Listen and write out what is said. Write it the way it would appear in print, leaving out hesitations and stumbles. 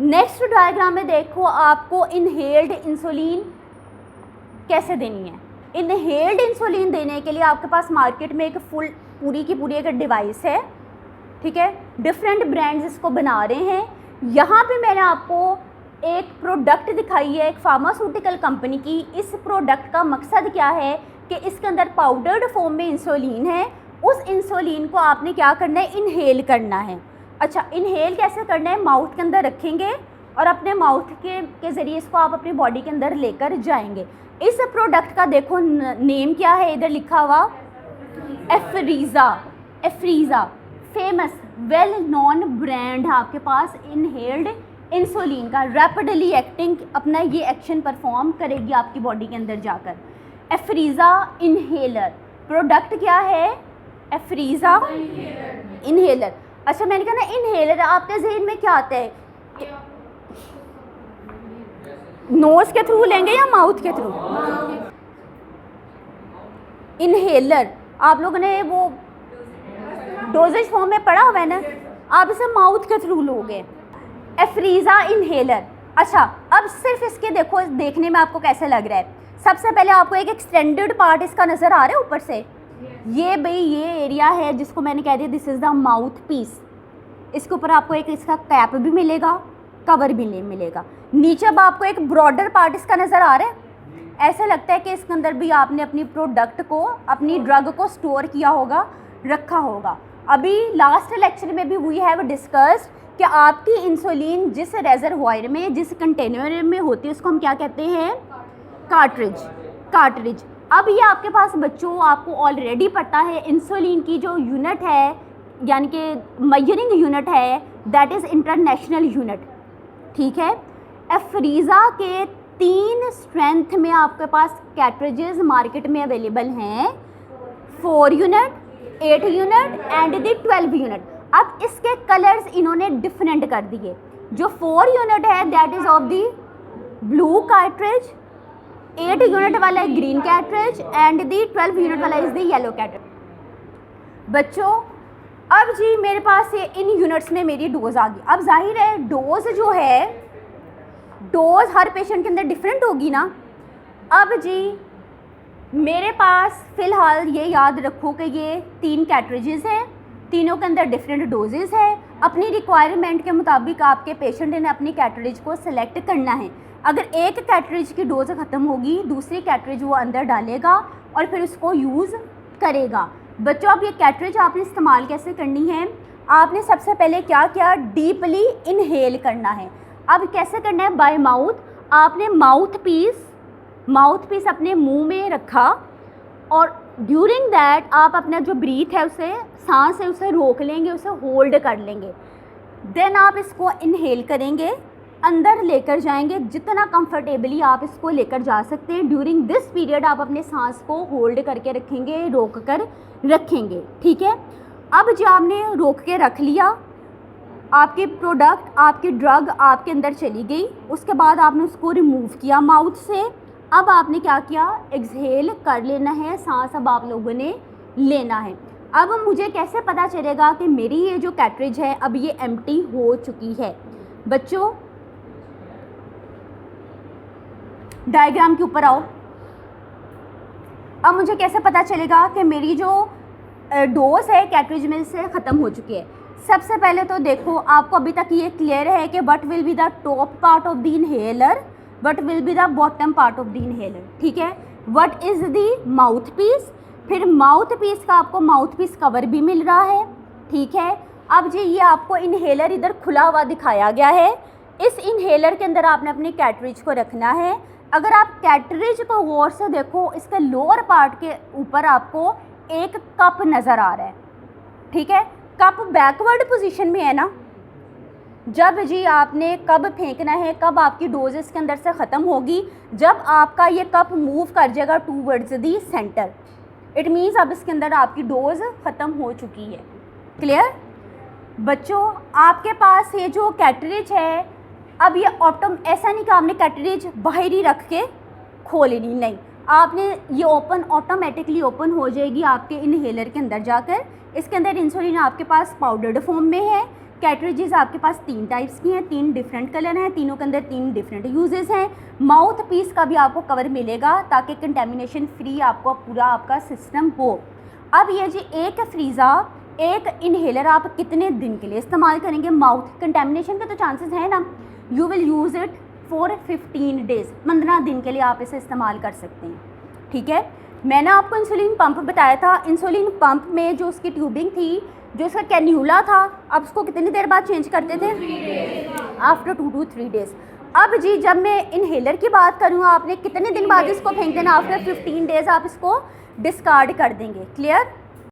Next diagram में देखो आपको इनहेल्ड इंसुलिन कैसे देनी है। इनहेल्ड इंसुलिन देने के लिए आपके पास मार्केट में एक पूरी की पूरी एक डिवाइस है, ठीक है। डिफरेंट ब्रांड्स इसको बना रहे हैं। यहाँ पे मैंने आपको एक प्रोडक्ट दिखाई है एक फार्मास्यूटिकल कंपनी की। इस प्रोडक्ट का मकसद क्या है कि इसके अंदर पाउडर्ड फॉर्म में इंसुलिन है। उस इंसुलिन को आपने क्या करना है, इनहेल करना है। अच्छा, इनहेल कैसे करना है, माउथ के अंदर रखेंगे और अपने माउथ के ज़रिए इसको आप अपनी बॉडी के अंदर लेकर जाएंगे। इस प्रोडक्ट का देखो नेम क्या है, इधर लिखा हुआ एफरीज़ा। एफरीज़ा फेमस वेल नोन ब्रांड है आपके पास इनहेल्ड इंसुलिन का। रैपिडली एक्टिंग अपना ये एक्शन परफॉर्म करेगी आपकी बॉडी के अंदर जाकर। एफरीज़ा इनहेलर प्रोडक्ट क्या है, एफरीज़ा इनहेलर। अच्छा, मैंने कहा ना इनहेलर, आपके जहन में क्या आता है, नोज़ के थ्रू लेंगे या माउथ के थ्रू? इनहेलर आप लोगों ने वो डोजेज फॉर्म में पढ़ा हुआ है ना, आप इसे माउथ के थ्रू लोगे। एफरीज़ा इनहेलर। अच्छा, अब सिर्फ इसके देखो, देखने में आपको कैसे लग रहा है। सबसे पहले आपको एक एक्सटेंडेड पार्ट इसका नज़र आ रहा है ऊपर से। ये भाई ये एरिया है जिसको मैंने कह दिया this is the mouthpiece. इसके ऊपर आपको एक इसका कैप भी मिलेगा, कवर भी नहीं मिलेगा। नीचे अब आपको एक ब्रॉडर पार्ट इसका नज़र आ रहा है। ऐसा लगता है कि इसके अंदर भी आपने अपनी प्रोडक्ट को, अपनी ड्रग को स्टोर किया होगा, रखा होगा। अभी लास्ट लेक्चर में भी वी हैव डिस्कस्ड कि आपकी इंसुलिन जिस रेजरवॉयर में, जिस कंटेनर में होती है उसको हम क्या कहते हैं, कार्ट्रिज। कार्ट्रिज। अब ये आपके पास बच्चों आपको ऑलरेडी पता है इंसुलिन की जो यूनिट है, यानी कि मेजरिंग यूनिट है, दैट इज़ इंटरनेशनल यूनिट, ठीक है। एफरीज़ा के 3 स्ट्रेंथ में आपके पास कैट्रिजेस मार्केट में अवेलेबल हैं, 4 unit, 8 unit and the 12 unit. अब इसके कलर्स इन्होंने डिफरेंट कर दिए। जो 4 यूनिट है that is of the blue cartridge, 8 unit वाला है ग्रीन कैट्रिज एंड दी 12 यूनिट वाला इज़ दी येलो कैट्रिज। बच्चों अब जी मेरे पास ये इन यूनिट्स में मेरी डोज आ गई। अब जाहिर है डोज जो है, डोज हर पेशेंट के अंदर डिफरेंट होगी ना। अब जी मेरे पास फ़िलहाल ये याद रखो कि ये 3 कैट्रिजेस हैं, तीनों के अंदर डिफरेंट डोजेस है। अपनी रिक्वायरमेंट के मुताबिक आपके पेशेंट ने अपनी कैट्रिज को सिलेक्ट करना है। अगर एक कैट्रिज की डोज ख़त्म होगी, दूसरी कैट्रिज वो अंदर डालेगा और फिर उसको यूज़ करेगा। बच्चों अब ये कैट्रिज आपने इस्तेमाल कैसे करनी है, आपने सबसे पहले क्या किया, डीपली इनहेल करना है। अब कैसे करना है, बाय माउथ। आपने माउथ पीस अपने मुंह में रखा और ड्यूरिंग दैट आप अपना जो ब्रीथ है उसे, सांस है उसे रोक लेंगे, उसे होल्ड कर लेंगे। देन आप इसको इनहेल करेंगे, अंदर लेकर जाएंगे जितना कंफर्टेबली आप इसको लेकर जा सकते हैं। ड्यूरिंग दिस पीरियड आप अपने सांस को होल्ड करके रखेंगे, रोक कर रखेंगे, ठीक है। अब जो आपने रोक के रख लिया, आपके प्रोडक्ट, आपकी ड्रग आपके अंदर चली गई। उसके बाद आपने उसको रिमूव किया माउथ से। अब आपने क्या किया, एक्सहेल कर लेना है, सांस अब आप लोगों ने लेना है। अब मुझे कैसे पता चलेगा कि मेरी ये जो कैट्रिज है अब ये एम्प्टी हो चुकी है। बच्चों डायग्राम के ऊपर आओ। अब मुझे कैसे पता चलेगा कि मेरी जो डोज है कैट्रिज में से ख़त्म हो चुकी है। सबसे पहले तो देखो आपको अभी तक ये क्लियर है कि what will be the top part of the inhaler, what will be the bottom part of the inhaler, ठीक है। What is the mouthpiece, फिर माउथ पीस का आपको माउथ पीस कवर भी मिल रहा है, ठीक है। अब जी ये आपको इनहेलर इधर खुला हुआ दिखाया गया है। इस इनहेलर के अंदर आपने अपनी कैट्रिज को रखना है। अगर आप कैट्रिज को गौर से देखो, इसके लोअर पार्ट के ऊपर आपको एक कप नज़र आ रहा है, ठीक है। कप बैकवर्ड पोजीशन में है ना। जब जी आपने कब फेंकना है, कब आपकी डोज इसके अंदर से ख़त्म होगी, जब आपका ये कप मूव कर जाएगा towards the centre, it means अब इसके अंदर आपकी डोज ख़त्म हो चुकी है। क्लियर बच्चों, आपके पास ये जो कैट्रिज है, अब ये ऐसा नहीं कि आपने कैट्रिज बाहर ही रख के खोलनी, नहीं, आपने ये ओपन ऑटोमेटिकली ओपन हो जाएगी आपके इनहेलर के अंदर जाकर। इसके अंदर इंसुलिन आपके पास पाउडर्ड फॉर्म में है। कैटरेजेस आपके पास 3 टाइप्स की हैं, 3 डिफरेंट कलर हैं, तीनों के अंदर 3 डिफरेंट यूजेस हैं। माउथ पीस का भी आपको कवर मिलेगा ताकि कंटेमिनेशन फ्री आपको पूरा आपका सिस्टम हो। अब ये जी एक फ्रीज़ा, एक इनहेलर आप कितने दिन के लिए इस्तेमाल करेंगे? माउथ कंटेमिनेशन के तो चांसेस हैं ना, you will use it for 15 days, 15 दिन के लिए आप इसे इस्तेमाल कर सकते हैं। ठीक है, मैंने आपको इंसुलिन पंप बताया था। इंसुलिन पंप में जो उसकी ट्यूबिंग थी, जो उसका कैन्यूला था, अब उसको कितनी देर बाद चेंज करते थे? After 2 to 3 days. अब जी जब मैं इनहेलर की बात करूँ, आपने कितने दिन बाद इसको फेंक देना? आफ्टर 15 डेज़ आप इसको डिस्कार्ड कर देंगे। क्लियर?